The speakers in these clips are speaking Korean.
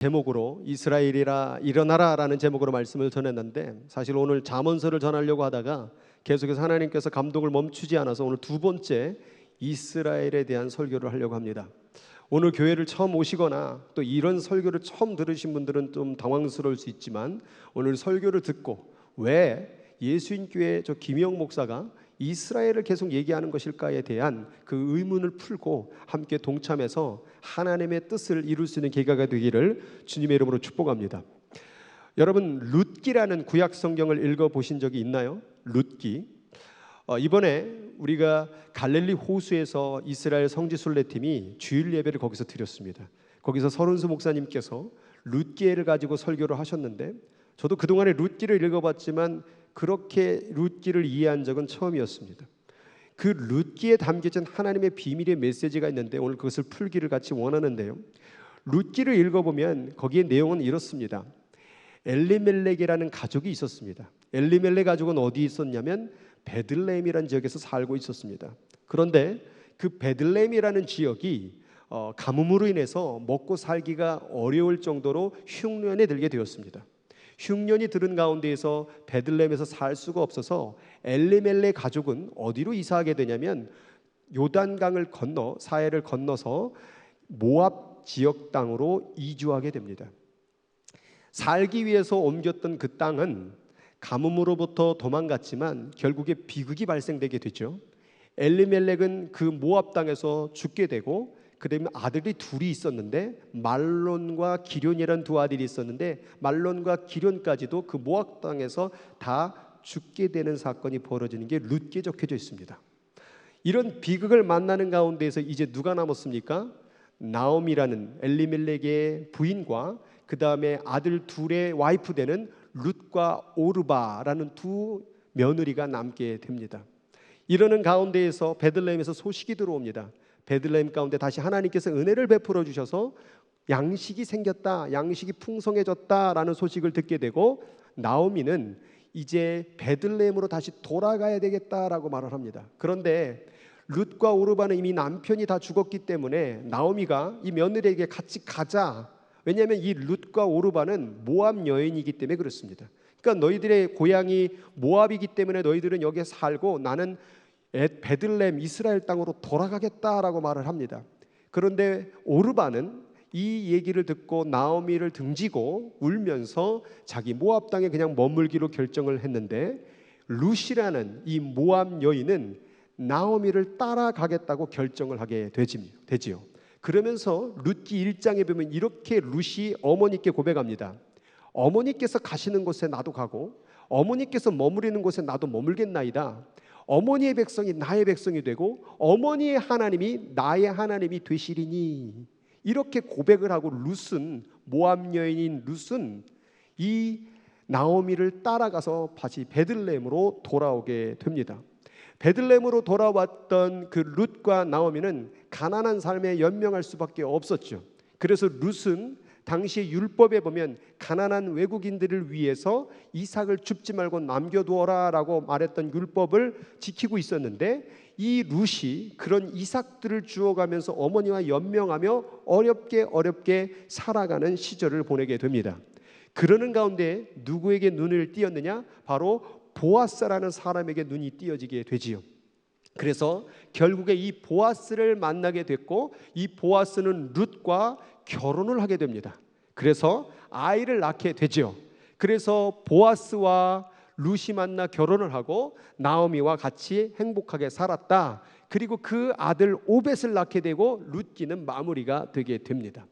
제목으로 이스라엘이라 일어나라라는 제목으로 말씀을 전했는데, 사실 오늘 잠언서를 전하려고 하다가 계속해서 하나님께서 감동을 멈추지 않아서 오늘 두 번째 이스라엘에 대한 설교를 하려고 합니다. 오늘 교회를 처음 오시거나 또 이런 설교를 처음 들으신 분들은 좀 당황스러울 수 있지만, 오늘 설교를 듣고 왜 예수인교회 저 김영 목사가 이스라엘을 계속 얘기하는 것일까에 대한 그 의문을 풀고 함께 동참해서 하나님의 뜻을 이룰 수 있는 계기가 되기를 주님의 이름으로 축복합니다. 여러분, 룻기라는 구약 성경을 읽어보신 적이 있나요? 룻기. 이번에 우리가 갈릴리 호수에서 이스라엘 성지순례팀이 주일 예배를 거기서 드렸습니다. 거기서 서른수 목사님께서 룻기를 가지고 설교를 하셨는데, 저도 그동안에 룻기를 읽어봤지만 그렇게 룻기를 이해한 적은 처음이었습니다. 그 룻기에 담겨진 하나님의 비밀의 메시지가 있는데 오늘 그것을 풀기를 같이 원하는데요. 룻기를 읽어보면 거기에 내용은 이렇습니다. 엘리멜렉이라는 가족이 있었습니다. 엘리멜렉 가족은 어디 있었냐면 베들레헴이라는 지역에서 살고 있었습니다. 그런데 그 베들레헴이라는 지역이 가뭄으로 인해서 먹고 살기가 어려울 정도로 흉년에 들게 되었습니다. 흉년이 들은 가운데에서 베들레헴에서 살 수가 없어서 엘리멜렉 가족은 어디로 이사하게 되냐면 요단강을 건너 사해를 건너서 모압 지역 땅으로 이주하게 됩니다. 살기 위해서 옮겼던 그 땅은 가뭄으로부터 도망갔지만 결국에 비극이 발생되게 되죠. 엘리멜렉은 그 모압 땅에서 죽게 되고, 그다음에 아들이 둘이 있었는데 말론과 기럐이라는 두 아들이 있었는데 말론과 기럐까지도 그 모압 땅에서 다 죽게 되는 사건이 벌어지는 게 룻기에 적혀져 있습니다. 이런 비극을 만나는 가운데에서 이제 누가 남았습니까? 나옴이라는 엘리멜렉의 부인과 그 다음에 아들 둘의 와이프 되는 룻과 오르바라는 두 며느리가 남게 됩니다. 이러는 가운데에서 베들레헴에서 소식이 들어옵니다. 베들레헴 가운데 다시 하나님께서 은혜를 베풀어 주셔서 양식이 생겼다, 양식이 풍성해졌다라는 소식을 듣게 되고, 나오미는 이제 베들레헴으로 다시 돌아가야 되겠다라고 말을 합니다. 그런데 룻과 오르바는 이미 남편이 다 죽었기 때문에 나오미가 이 며느리에게 같이 가자. 왜냐하면 이 룻과 오르바는 모압 여인이기 때문에 그렇습니다. 그러니까 너희들의 고향이 모압이기 때문에 너희들은 여기에 살고 나는 베들레헴 이스라엘 땅으로 돌아가겠다라고 말을 합니다. 그런데 오르바는 이 얘기를 듣고 나오미를 등지고 울면서 자기 모압 땅에 그냥 머물기로 결정을 했는데, 룻이라는 이 모압 여인은 나오미를 따라가겠다고 결정을 하게 되지요. 그러면서 룻기 1장에 보면 이렇게 룻이 어머니께 고백합니다. 어머니께서 가시는 곳에 나도 가고 어머니께서 머무리는 곳에 나도 머물겠나이다. 어머니의 백성이 나의 백성이 되고 어머니의 하나님이 나의 하나님이 되시리니. 이렇게 고백을 하고 룻은, 모압 여인인 룻은 이 나오미를 따라가서 다시 베들레헴으로 돌아오게 됩니다. 베들레헴으로 돌아왔던 그 룻과 나오미는 가난한 삶에 연명할 수밖에 없었죠. 그래서 룻은 당시의 율법에 보면 가난한 외국인들을 위해서 이삭을 줍지 말고 남겨두어라 라고 말했던 율법을 지키고 있었는데, 이 룻이 그런 이삭들을 주워가면서 어머니와 연명하며 어렵게 살아가는 시절을 보내게 됩니다. 그러는 가운데 누구에게 눈을 띄었느냐? 바로 보아스라는 사람에게 눈이 띄어지게 되지요. 그래서 결국에 이 보아스를 만나게 됐고, 이 보아스는 룻과 결혼을 하게 됩니다. 그래서 아이를 낳게 되죠. 그래서 보아스와 룻이 만나 결혼을 하고 나오미와 같이 행복하게 살았다. 그리고 그 아들 오벳을 낳게 되고 룻기는 마무리가 되게 됩니다.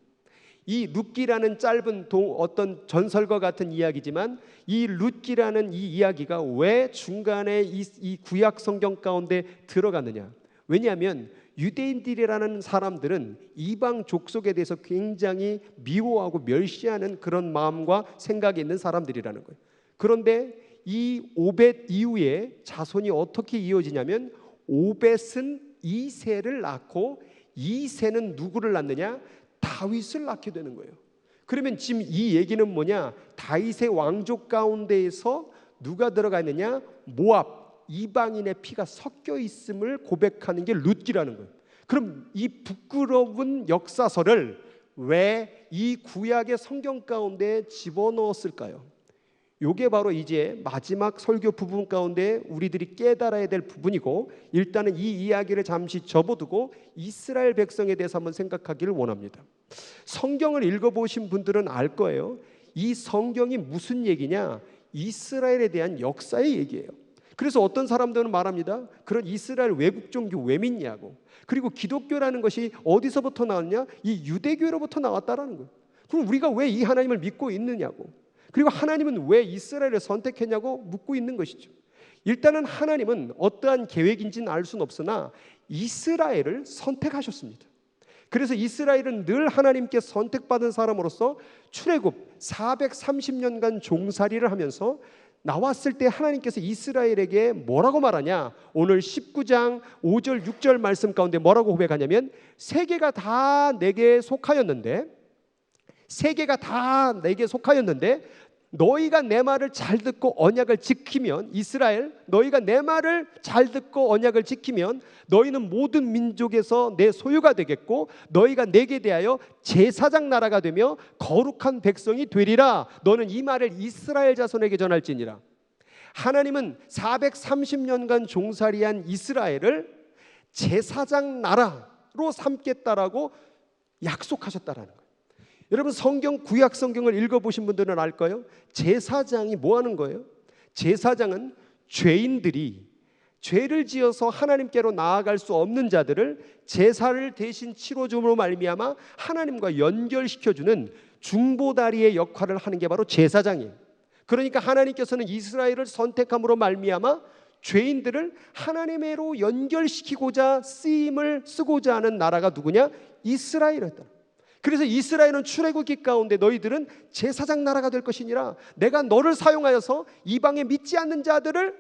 이 룻기라는 짧은 어떤 전설과 같은 이야기지만, 이 룻기라는 이 이야기가 왜 중간에 이 구약 성경 가운데 들어갔느냐? 왜냐하면 유대인들이라는 사람들은 이방 족속에 대해서 굉장히 미워하고 멸시하는 그런 마음과 생각이 있는 사람들이라는 거예요. 그런데 이 오벳 이후에 자손이 어떻게 이어지냐면, 오벳은 이새를 낳고 이새는 누구를 낳느냐? 다윗을 낳게 되는 거예요. 그러면 지금 이 얘기는 뭐냐? 다윗의 왕족 가운데에서 누가 들어가 있느냐? 모압, 이방인의 피가 섞여 있음을 고백하는 게 룻기라는 거예요. 그럼 이 부끄러운 역사설을 왜 이 구약의 성경 가운데 집어넣었을까요? 요게 바로 이제 마지막 설교 부분 가운데 우리들이 깨달아야 될 부분이고, 일단은 이 이야기를 잠시 접어두고 이스라엘 백성에 대해서 한번 생각하기를 원합니다. 성경을 읽어보신 분들은 알 거예요. 이 성경이 무슨 얘기냐? 이스라엘에 대한 역사의 얘기예요. 그래서 어떤 사람들은 말합니다. 그런 이스라엘 외국 종교 왜 믿냐고. 그리고 기독교라는 것이 어디서부터 나왔냐? 이 유대교로부터 나왔다라는 거예요. 그럼 우리가 왜 이 하나님을 믿고 있느냐고. 그리고 하나님은 왜 이스라엘을 선택했냐고 묻고 있는 것이죠. 일단은 하나님은 어떠한 계획인지는 알 수는 없으나 이스라엘을 선택하셨습니다. 그래서 이스라엘은 늘 하나님께 선택받은 사람으로서 출애굽 430년간 종살이를 하면서 나왔을 때 하나님께서 이스라엘에게 뭐라고 말하냐? 오늘 19장 5절 6절 말씀 가운데 뭐라고 고백하냐면, 세계가 다 내게 속하였는데 너희가 내 말을 잘 듣고 언약을 지키면, 이스라엘 너희가 내 말을 잘 듣고 언약을 지키면 너희는 모든 민족에서 내 소유가 되겠고 너희가 내게 대하여 제사장 나라가 되며 거룩한 백성이 되리라. 너는 이 말을 이스라엘 자손에게 전할지니라. 하나님은 430년간 종살이한 이스라엘을 제사장 나라로 삼겠다라고 약속하셨다라는 거예요. 여러분, 성경 구약 성경을 읽어보신 분들은 알까요? 제사장이 뭐 하는 거예요? 제사장은 죄인들이 죄를 지어서 하나님께로 나아갈 수 없는 자들을 제사를 대신 치러줌으로 말미암아 하나님과 연결시켜주는 중보다리의 역할을 하는 게 바로 제사장이에요. 그러니까 하나님께서는 이스라엘을 선택함으로 말미암아 죄인들을 하나님으로 연결시키고자 쓰임을 쓰고자 하는 나라가 누구냐? 이스라엘이었다. 그래서 이스라엘은 출애굽기 가운데 너희들은 제사장 나라가 될 것이니라, 내가 너를 사용하여서 이방에 믿지 않는 자들을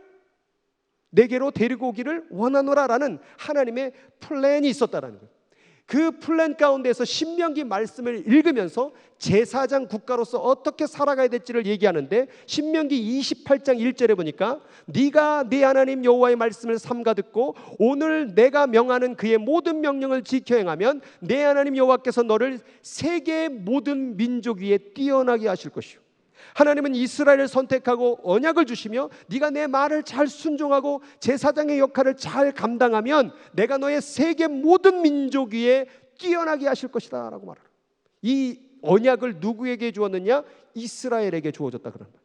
내게로 데리고 오기를 원하노라라는 하나님의 플랜이 있었다라는 거예요. 그 플랜 가운데서 신명기 말씀을 읽으면서 제사장 국가로서 어떻게 살아가야 될지를 얘기하는데, 신명기 28장 1절에 보니까 네가 네 하나님 여호와의 말씀을 삼가 듣고 오늘 내가 명하는 그의 모든 명령을 지켜 행하면 내 하나님 여호와께서 너를 세계의 모든 민족 위에 뛰어나게 하실 것이요, 하나님은 이스라엘을 선택하고 언약을 주시며 네가 내 말을 잘 순종하고 제사장의 역할을 잘 감당하면 내가 너의 세계 모든 민족 위에 뛰어나게 하실 것이다 라고 말하는, 이 언약을 누구에게 주었느냐? 이스라엘에게 주어졌다 그런 거예요.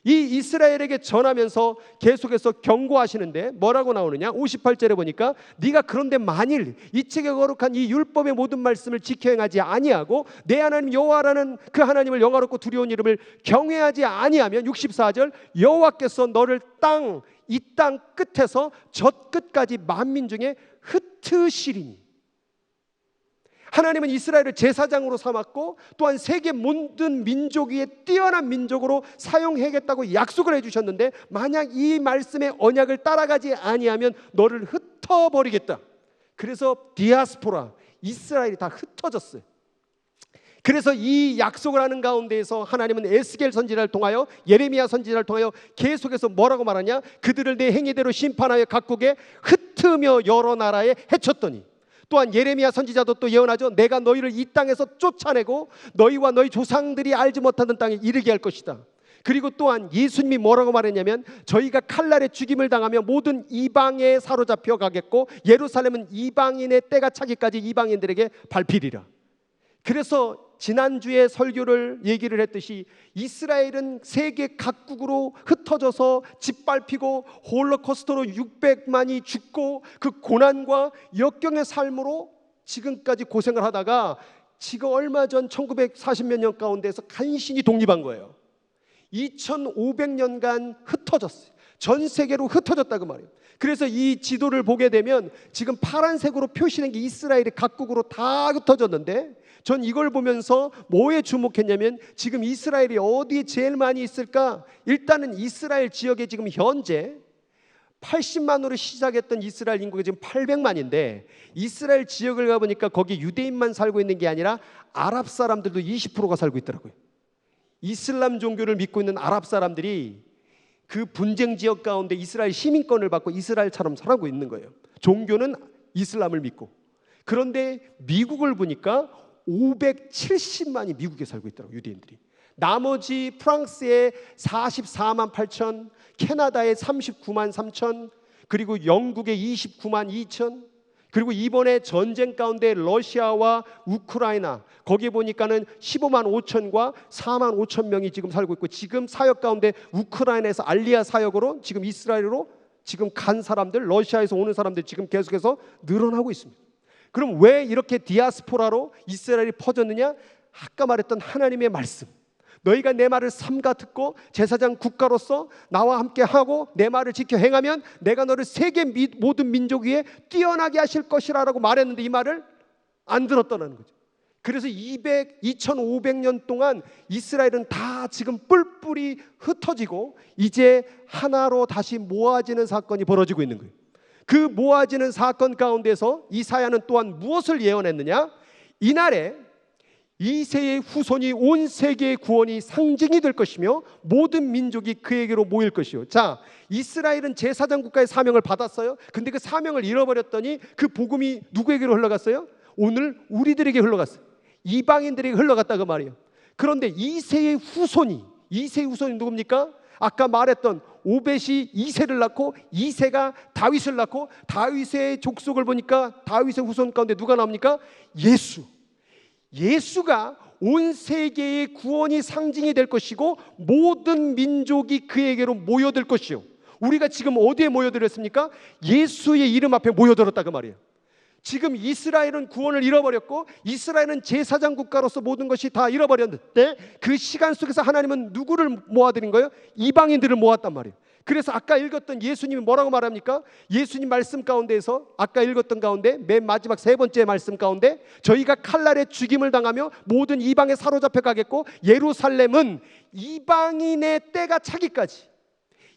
이 이스라엘에게 전하면서 계속해서 경고하시는데 뭐라고 나오느냐? 58절에 보니까 네가 그런데 만일 이 책에 거룩한 이 율법의 모든 말씀을 지켜 행하지 아니하고 내 하나님 여호와라는 그 하나님을 영화롭고 두려운 이름을 경외하지 아니하면, 64절, 여호와께서 너를 이 땅 끝에서 저 끝까지 만민 중에 흩으시리니. 하나님은 이스라엘을 제사장으로 삼았고 또한 세계 모든 민족 위에 뛰어난 민족으로 사용하겠다고 약속을 해주셨는데, 만약 이 말씀의 언약을 따라가지 아니하면 너를 흩어버리겠다. 그래서 디아스포라, 이스라엘이 다 흩어졌어요. 그래서 이 약속을 하는 가운데에서 하나님은 에스겔 선지자를 통하여, 예레미야 선지자를 통하여 계속해서 뭐라고 말하냐? 그들을 내 행위대로 심판하여 각국에 흩으며 여러 나라에 해쳤더니, 또한 예레미야 선지자도 또 예언하죠. 내가 너희를 이 땅에서 쫓아내고 너희와 너희 조상들이 알지 못하는 땅에 이르게 할 것이다. 그리고 또한 예수님이 뭐라고 말했냐면, 저희가 칼날에 죽임을 당하며 모든 이방에 사로잡혀 가겠고 예루살렘은 이방인의 때가 차기까지 이방인들에게 밟히리라. 그래서 지난주에 설교를 얘기를 했듯이 이스라엘은 세계 각국으로 흩어져서 짓밟히고 홀로코스터로 600만이 죽고 그 고난과 역경의 삶으로 지금까지 고생을 하다가 지금 얼마 전 1940몇 년 가운데서 간신히 독립한 거예요. 2500년간 흩어졌어요. 전 세계로 흩어졌다고 말이에요. 그래서 이 지도를 보게 되면 지금 파란색으로 표시된 게 이스라엘이 각국으로 다 흩어졌는데, 전 이걸 보면서 뭐에 주목했냐면, 지금 이스라엘이 어디에 제일 많이 있을까? 일단은 이스라엘 지역에 지금 현재 80만으로 시작했던 이스라엘 인구가 지금 800만인데 이스라엘 지역을 가보니까 거기 유대인만 살고 있는 게 아니라 아랍 사람들도 20%가 살고 있더라고요. 이슬람 종교를 믿고 있는 아랍 사람들이 그 분쟁 지역 가운데 이스라엘 시민권을 받고 이스라엘처럼 살아가고 있는 거예요. 종교는 이슬람을 믿고. 그런데 미국을 보니까 570만이 미국에 살고 있더라고요. 유대인들이. 나머지 프랑스에 44만 8천, 캐나다에 39만 3천, 그리고 영국에 29만 2천, 그리고 이번에 전쟁 가운데 러시아와 우크라이나 거기에 보니까는 15만 5천과 4만 5천 명이 지금 살고 있고, 지금 사역 가운데 우크라이나에서 알리아 사역으로 지금 이스라엘로 지금 간 사람들, 러시아에서 오는 사람들 지금 계속해서 늘어나고 있습니다. 그럼 왜 이렇게 디아스포라로 이스라엘이 퍼졌느냐? 아까 말했던 하나님의 말씀, 너희가 내 말을 삼가 듣고 제사장 국가로서 나와 함께 하고 내 말을 지켜 행하면 내가 너를 세계 모든 민족 위에 뛰어나게 하실 것이라고 말했는데 이 말을 안 들었다는 거죠. 그래서 2500년 동안 이스라엘은 다 지금 뿔뿔이 흩어지고 이제 하나로 다시 모아지는 사건이 벌어지고 있는 거예요. 그 모아지는 사건 가운데서 이사야는 또한 무엇을 예언했느냐? 이날에 이새의 후손이 온 세계의 구원이 상징이 될 것이며 모든 민족이 그에게로 모일 것이요. 자, 이스라엘은 제사장 국가의 사명을 받았어요. 근데 그 사명을 잃어버렸더니 그 복음이 누구에게로 흘러갔어요? 오늘 우리들에게 흘러갔어요. 이방인들에게 흘러갔다 그 말이에요. 그런데 이새의 후손이 누굽니까? 아까 말했던 오벳이 이새를 낳고 이새가 다윗을 낳고 다윗의 족속을 보니까 다윗의 후손 가운데 누가 나옵니까? 예수가 온 세계의 구원이 상징이 될 것이고 모든 민족이 그에게로 모여들 것이요. 우리가 지금 어디에 모여들었습니까? 예수의 이름 앞에 모여들었다 그 말이에요. 지금 이스라엘은 구원을 잃어버렸고 이스라엘은 제사장 국가로서 모든 것이 다 잃어버렸는데 그 시간 속에서 하나님은 누구를 모아드린 거예요? 이방인들을 모았단 말이에요. 그래서 아까 읽었던 예수님이 뭐라고 말합니까? 예수님 말씀 가운데에서 아까 읽었던 가운데 맨 마지막 세 번째 말씀 가운데 저희가 칼날에 죽임을 당하며 모든 이방에 사로잡혀 가겠고 예루살렘은 이방인의 때가 차기까지,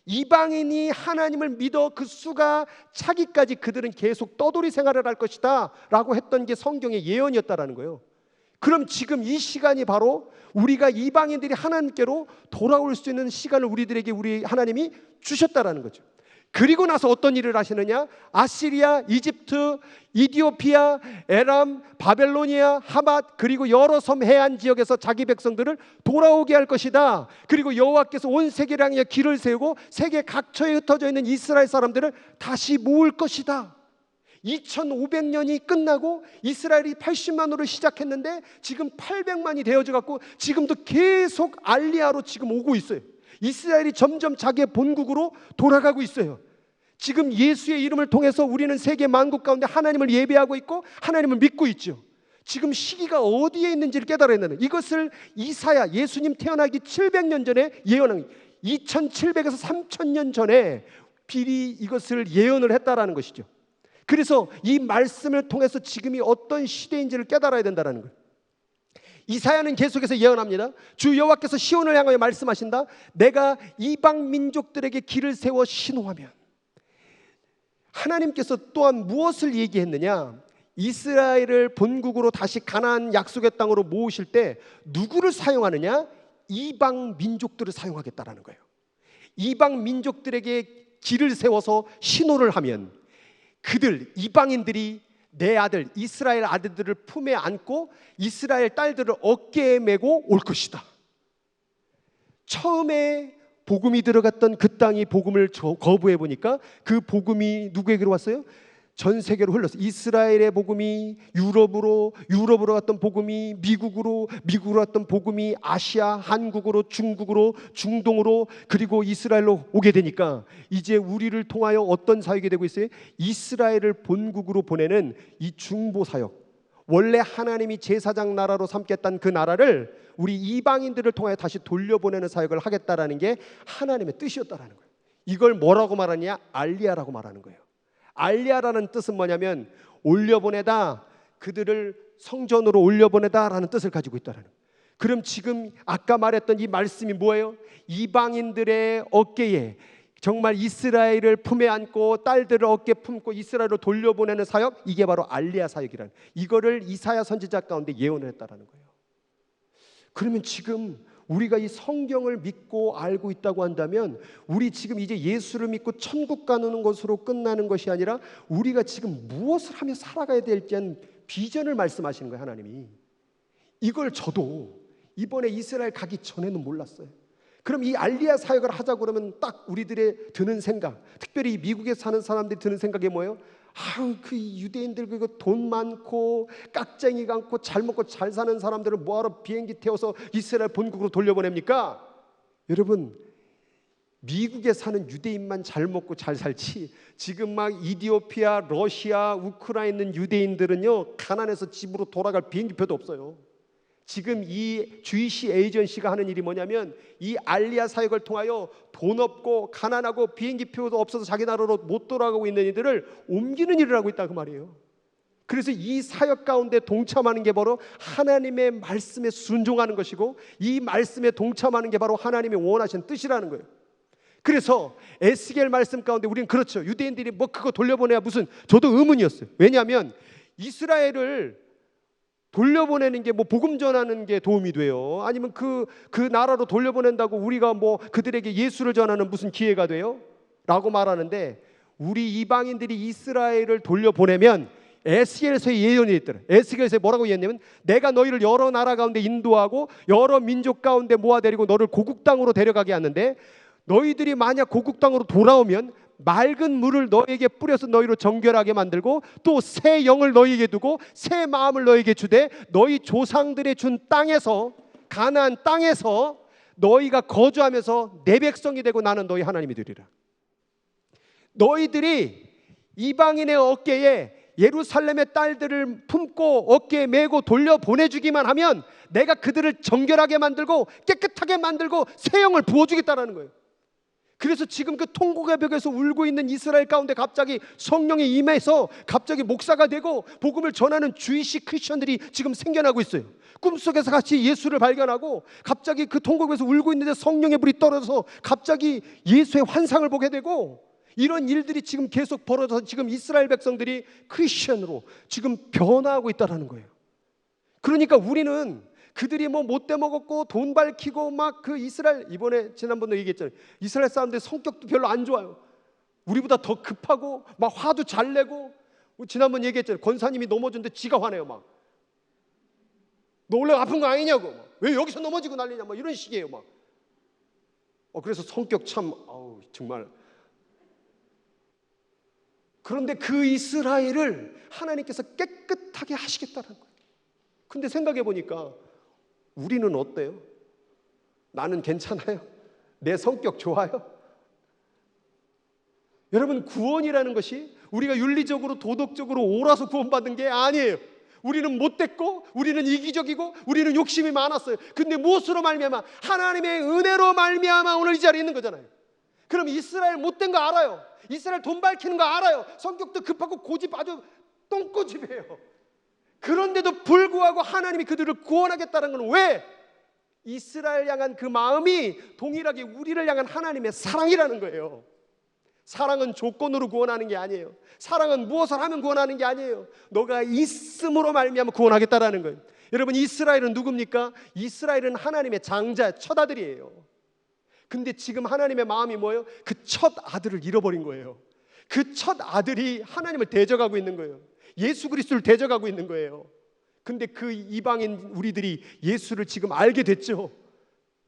이방인이 하나님을 믿어 그 수가 차기까지 그들은 계속 떠돌이 생활을 할 것이다 라고 했던 게 성경의 예언이었다라는 거예요. 그럼 지금 이 시간이 바로 우리가 이방인들이 하나님께로 돌아올 수 있는 시간을 우리들에게 우리 하나님이 주셨다라는 거죠. 그리고 나서 어떤 일을 하시느냐? 아시리아, 이집트, 이디오피아, 에람, 바벨로니아, 하맛 그리고 여러 섬 해안 지역에서 자기 백성들을 돌아오게 할 것이다. 그리고 여호와께서 온 세계를 향해 길을 세우고 세계 각처에 흩어져 있는 이스라엘 사람들을 다시 모을 것이다. 2500년이 끝나고 이스라엘이 80만으로 시작했는데 지금 800만이 되어져 갖고 지금도 계속 알리아로 지금 오고 있어요. 이스라엘이 점점 자기의 본국으로 돌아가고 있어요. 지금 예수의 이름을 통해서 우리는 세계 만국 가운데 하나님을 예배하고 있고 하나님을 믿고 있죠. 지금 시기가 어디에 있는지를 깨달아야 되는, 이것을 이사야 예수님 태어나기 700년 전에 예언한 2700에서 3000년 전에 미리 이것을 예언을 했다라는 것이죠. 그래서 이 말씀을 통해서 지금이 어떤 시대인지를 깨달아야 된다는 거예요. 이사야는 계속해서 예언합니다. 주 여호와께서 시온을 향하여 말씀하신다. 내가 이방 민족들에게 길을 세워 신호하면. 하나님께서 또한 무엇을 얘기했느냐? 이스라엘을 본국으로 다시 가나안 약속의 땅으로 모으실 때 누구를 사용하느냐? 이방 민족들을 사용하겠다라는 거예요. 이방 민족들에게 길을 세워서 신호를 하면 그들 이방인들이 내 아들 이스라엘 아들들을 품에 안고 이스라엘 딸들을 어깨에 메고 올 것이다. 처음에 복음이 들어갔던 그 땅이 복음을 거부해 보니까 그 복음이 누구에게로 왔어요? 전 세계로 흘렀어요. 이스라엘의 복음이 유럽으로 갔던 복음이 미국으로 갔던 복음이 아시아, 한국으로, 중국으로, 중동으로 그리고 이스라엘로 오게 되니까 이제 우리를 통하여 어떤 사역이 되고 있어요? 이스라엘을 본국으로 보내는 이 중보 사역. 원래 하나님이 제사장 나라로 삼겠다는 그 나라를 우리 이방인들을 통하여 다시 돌려보내는 사역을 하겠다라는 게 하나님의 뜻이었다라는 거예요. 이걸 뭐라고 말하냐? 알리아라고 말하는 거예요. 알리아라는 뜻은 뭐냐면 올려보내다, 그들을 성전으로 올려보내다라는 뜻을 가지고 있다는 거예요. 그럼 지금 아까 말했던 이 말씀이 뭐예요? 이방인들의 어깨에 정말 이스라엘을 품에 안고 딸들을 어깨에 품고 이스라엘로 돌려보내는 사역, 이게 바로 알리아 사역이라는, 이거를 이사야 선지자 가운데 예언을 했다는 거예요. 그러면 지금 우리가 이 성경을 믿고 알고 있다고 한다면 우리 지금 이제 예수를 믿고 천국 가는 것으로 끝나는 것이 아니라 우리가 지금 무엇을 하며 살아가야 될지 한 비전을 말씀하시는 거예요. 하나님이. 이걸 저도 이번에 이스라엘 가기 전에는 몰랐어요. 그럼 이 알리야 사역을 하자고 그러면 딱 우리들의 드는 생각, 특별히 미국에 사는 사람들이 드는 생각이 뭐예요? 아유, 그 유대인들 그거 돈 많고 깍쟁이 많고 잘 먹고 잘 사는 사람들을 뭐하러 비행기 태워서 이스라엘 본국으로 돌려보냅니까? 여러분, 미국에 사는 유대인만 잘 먹고 잘 살지 지금 막 이디오피아, 러시아, 우크라이나 있는 유대인들은요 가난해서 집으로 돌아갈 비행기표도 없어요. 지금 이 주이시 에이전시가 하는 일이 뭐냐면 이 알리야 사역을 통하여 돈 없고 가난하고 비행기표도 없어서 자기 나라로 못 돌아가고 있는 이들을 옮기는 일을 하고 있다 그 말이에요. 그래서 이 사역 가운데 동참하는 게 바로 하나님의 말씀에 순종하는 것이고 이 말씀에 동참하는 게 바로 하나님이 원하시는 뜻이라는 거예요. 그래서 에스겔 말씀 가운데 우리는 그렇죠. 유대인들이 뭐 그거 돌려보내야 무슨, 저도 의문이었어요. 왜냐하면 이스라엘을 돌려보내는 게 뭐 복음 전하는 게 도움이 돼요? 아니면 그 나라로 돌려보낸다고 우리가 뭐 그들에게 예수를 전하는 무슨 기회가 돼요? 라고 말하는데 우리 이방인들이 이스라엘을 돌려보내면 에스겔서의 예언이 있더라. 에스겔서에 뭐라고 얘기했냐면 내가 너희를 여러 나라 가운데 인도하고 여러 민족 가운데 모아데리고 너를 고국 땅으로 데려가게 하는데 너희들이 만약 고국 땅으로 돌아오면 맑은 물을 너에게 뿌려서 너희로 정결하게 만들고 또 새 영을 너희에게 두고 새 마음을 너희에게 주되 너희 조상들의 준 땅에서 가나안 땅에서 너희가 거주하면서 내 백성이 되고 나는 너희 하나님이 되리라. 너희들이 이방인의 어깨에 예루살렘의 딸들을 품고 어깨에 메고 돌려보내주기만 하면 내가 그들을 정결하게 만들고 깨끗하게 만들고 새 영을 부어주겠다라는 거예요. 그래서 지금 그 통곡의 벽에서 울고 있는 이스라엘 가운데 갑자기 성령이 임해서 갑자기 목사가 되고 복음을 전하는 주이시 크리스천들이 지금 생겨나고 있어요. 꿈속에서 같이 예수를 발견하고 갑자기 그 통곡에서 울고 있는데 성령의 불이 떨어져서 갑자기 예수의 환상을 보게 되고 이런 일들이 지금 계속 벌어져서 지금 이스라엘 백성들이 크리스천으로 지금 변화하고 있다는 거예요. 그러니까 우리는 그들이 뭐 못돼 먹었고 돈 밝히고 막 그 이스라엘, 이번에 지난번에 얘기했잖아요. 이스라엘 사람들 성격도 별로 안 좋아요. 우리보다 더 급하고 막 화도 잘 내고, 지난번 얘기했잖아요. 권사님이 넘어졌는데 지가 화내요. 막 너 원래 아픈 거 아니냐고, 막. 왜 여기서 넘어지고 난리냐, 막 이런 식이에요. 막 그래서 성격 참 정말. 그런데 그 이스라엘을 하나님께서 깨끗하게 하시겠다는 거예요. 근데 생각해 보니까 우리는 어때요? 나는 괜찮아요? 내 성격 좋아요? 여러분, 구원이라는 것이 우리가 윤리적으로 도덕적으로 옳아서 구원받은 게 아니에요. 우리는 못됐고 우리는 이기적이고 우리는 욕심이 많았어요. 근데 무엇으로 말미암아? 하나님의 은혜로 말미암아 오늘 이 자리에 있는 거잖아요. 그럼 이스라엘 못된 거 알아요. 이스라엘 돈 밝히는 거 알아요. 성격도 급하고 고집 아주 똥꼬집이에요. 그런데도 불구하고 하나님이 그들을 구원하겠다는 건 왜? 이스라엘 향한 그 마음이 동일하게 우리를 향한 하나님의 사랑이라는 거예요. 사랑은 조건으로 구원하는 게 아니에요. 사랑은 무엇을 하면 구원하는 게 아니에요. 너가 있음으로 말미암아 구원하겠다라는 거예요. 여러분, 이스라엘은 누굽니까? 이스라엘은 하나님의 장자, 첫 아들이에요. 근데 지금 하나님의 마음이 뭐예요? 그 첫 아들을 잃어버린 거예요. 그 첫 아들이 하나님을 대적하고 있는 거예요. 예수 그리스도를 대적하고 있는 거예요. 근데 그 이방인 우리들이 예수를 지금 알게 됐죠.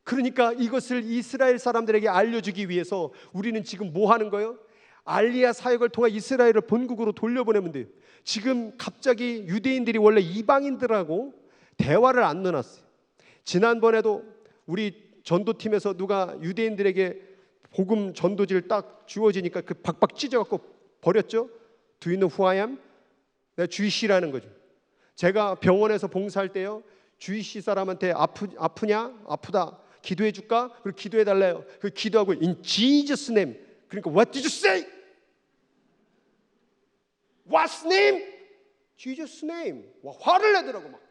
그러니까 이것을 이스라엘 사람들에게 알려주기 위해서 우리는 지금 뭐 하는 거예요? 알리야 사역을 통해 이스라엘을 본국으로 돌려보내면 돼요. 지금 갑자기 유대인들이 원래 이방인들하고 대화를 안 나눴어요. 지난번에도 우리 전도팀에서 누가 유대인들에게 복음 전도지를 딱 주어지니까 그 박박 찢어갖고 버렸죠. Do you know who I am? 내가 주이시라는 거죠. 제가 병원에서 봉사할 때요, 주이시 사람한테 아프냐? 아프다. 기도해 줄까? 그리고 기도해 달래요. 그 기도하고 in Jesus name. 그러니까 what did you say? What's name? Jesus name. 와, 화를 내더라고 막.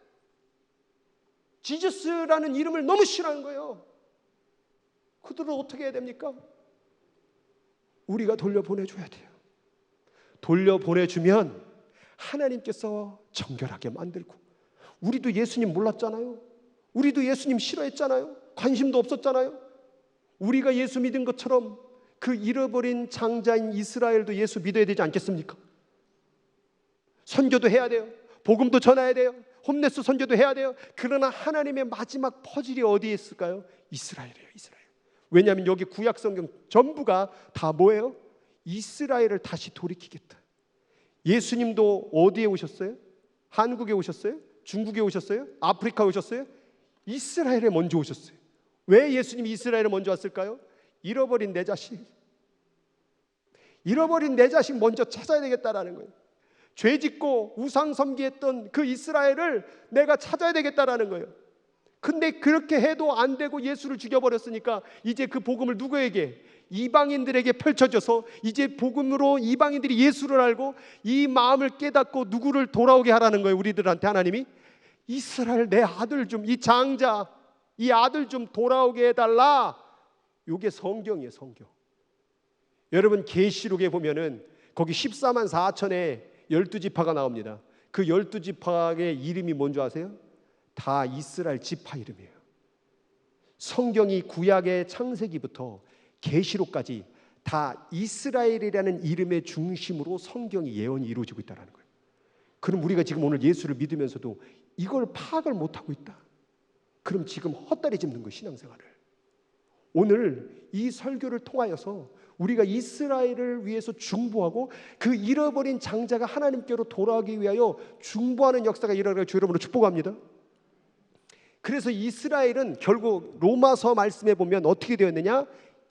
지저스라는 이름을 너무 싫어하는 거예요. 그들은 어떻게 해야 됩니까? 우리가 돌려보내줘야 돼요. 돌려보내주면 하나님께서 정결하게 만들고, 우리도 예수님 몰랐잖아요. 우리도 예수님 싫어했잖아요. 관심도 없었잖아요. 우리가 예수 믿은 것처럼 그 잃어버린 장자인 이스라엘도 예수 믿어야 되지 않겠습니까? 선교도 해야 돼요. 복음도 전해야 돼요. 홈레스 선교도 해야 돼요. 그러나 하나님의 마지막 퍼즐이 어디에 있을까요? 이스라엘이에요. 이스라엘. 왜냐하면 여기 구약 성경 전부가 다 뭐예요? 이스라엘을 다시 돌이키겠다. 예수님도 어디에 오셨어요? 한국에 오셨어요? 중국에 오셨어요? 아프리카에 오셨어요? 이스라엘에 먼저 오셨어요. 왜 예수님이 이스라엘에 먼저 왔을까요? 잃어버린 내 자식 먼저 찾아야 되겠다라는 거예요. 죄 짓고 우상 섬기했던 그 이스라엘을 내가 찾아야 되겠다라는 거예요. 근데 그렇게 해도 안 되고 예수를 죽여버렸으니까 이제 그 복음을 누구에게? 이방인들에게 펼쳐져서 이제 복음으로 이방인들이 예수를 알고 이 마음을 깨닫고 누구를 돌아오게 하라는 거예요. 우리들한테 하나님이 이스라엘 내 아들 좀, 이 장자, 이 아들 좀 돌아오게 해달라. 이게 성경이에요. 성경. 여러분 계시록에 보면은 거기 14만 4천의 12지파가 나옵니다. 그 12지파의 이름이 뭔지 아세요? 다 이스라엘 지파 이름이에요. 성경이 구약의 창세기부터 계시록까지 다 이스라엘이라는 이름의 중심으로 성경이 예언이 이루어지고 있다는 거예요. 그럼 우리가 지금 오늘 예수를 믿으면서도 이걸 파악을 못하고 있다. 그럼 지금 헛다리 짚는 거예요. 신앙생활을. 오늘 이 설교를 통하여서 우리가 이스라엘을 위해서 중보하고 그 잃어버린 장자가 하나님께로 돌아가기 위하여 중보하는 역사가 일어나기를 주 여러분으로 축복합니다. 그래서 이스라엘은 결국 로마서 말씀에 보면 어떻게 되었느냐?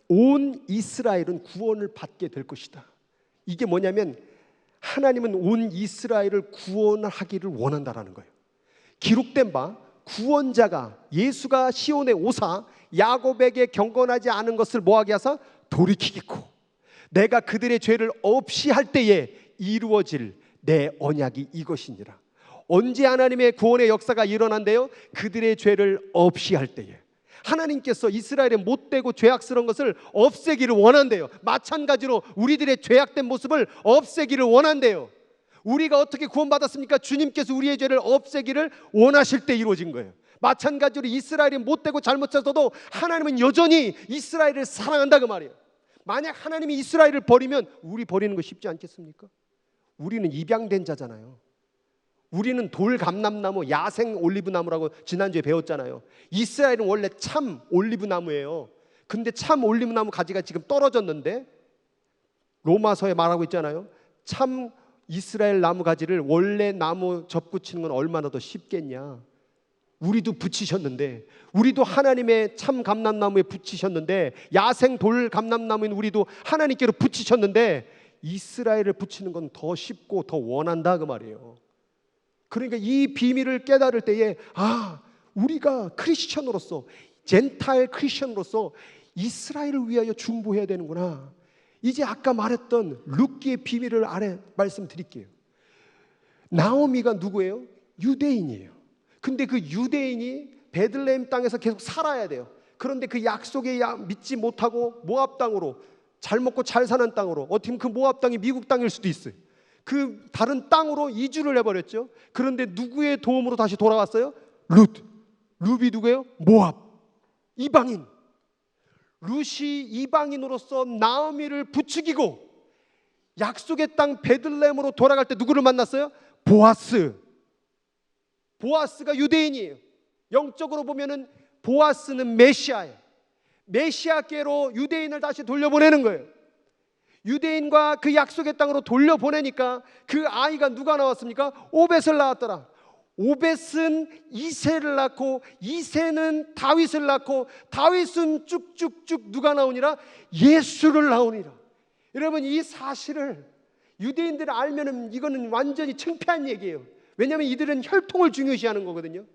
온 이스라엘은 구원을 받게 될 것이다. 이게 뭐냐면 하나님은 온 이스라엘을 구원하기를 원한다라는 거예요. 기록된 바 구원자가 예수가 시온에 오사 야곱에게 경건하지 않은 것을 뭐하게 하사 돌이키겠고 내가 그들의 죄를 없이 할 때에 이루어질 내 언약이 이것이니라. 언제 하나님의 구원의 역사가 일어난대요? 그들의 죄를 없이 할 때에. 하나님께서 이스라엘의 못되고 죄악스러운 것을 없애기를 원한대요. 마찬가지로 우리들의 죄악된 모습을 없애기를 원한대요. 우리가 어떻게 구원받았습니까? 주님께서 우리의 죄를 없애기를 원하실 때 이루어진 거예요. 마찬가지로 이스라엘이 못되고 잘못했어도 하나님은 여전히 이스라엘을 사랑한다 그 말이에요. 만약 하나님이 이스라엘을 버리면 우리 버리는 거 쉽지 않겠습니까? 우리는 입양된 자잖아요. 우리는 돌감람나무, 야생 올리브나무라고 지난주에 배웠잖아요. 이스라엘은 원래 참 올리브나무예요. 근데 참 올리브나무 가지가 지금 떨어졌는데 로마서에 말하고 있잖아요. 참 이스라엘 나무 가지를 원래 나무 접붙이는 건 얼마나 더 쉽겠냐. 우리도 붙이셨는데, 우리도 하나님의 참 감람나무에 붙이셨는데, 야생 돌 감람나무인 우리도 하나님께로 붙이셨는데 이스라엘을 붙이는 건 더 쉽고 더 원한다 그 말이에요. 그러니까 이 비밀을 깨달을 때에 우리가 크리스천으로서, 젠타일 크리스천으로서 이스라엘을 위하여 중보해야 되는구나. 이제 아까 말했던 룻기의 비밀을 말씀드릴게요. 나오미가 누구예요? 유대인이에요. 근데 그 유대인이 베들레헴 땅에서 계속 살아야 돼요. 그런데 그 약속에 믿지 못하고 모압 땅으로, 잘 먹고 잘 사는 땅으로, 어떻게 보면 그 모압 땅이 미국 땅일 수도 있어요. 그 다른 땅으로 이주를 해버렸죠. 그런데 누구의 도움으로 다시 돌아왔어요? 룻이 누구예요? 모압, 이방인. 룻이 이방인으로서 나오미를 부추기고 약속의 땅 베들레헴으로 돌아갈 때 누구를 만났어요? 보아스가 유대인이에요. 영적으로 보면은 보아스는 메시아예요. 메시아께로 유대인을 다시 돌려보내는 거예요. 유대인과 그 약속의 땅으로 돌려보내니까 그 아이가 누가 나왔습니까? 오벳을 낳았더라. 오벳은 이새를 낳고 이새는 다윗을 낳고 다윗은 쭉쭉쭉 누가 나오니라? 예수를 낳으니라. 여러분, 이 사실을 유대인들이 알면은 이거는 완전히 창피한 얘기예요. 왜냐하면 이들은 혈통을 중요시하는 거거든요.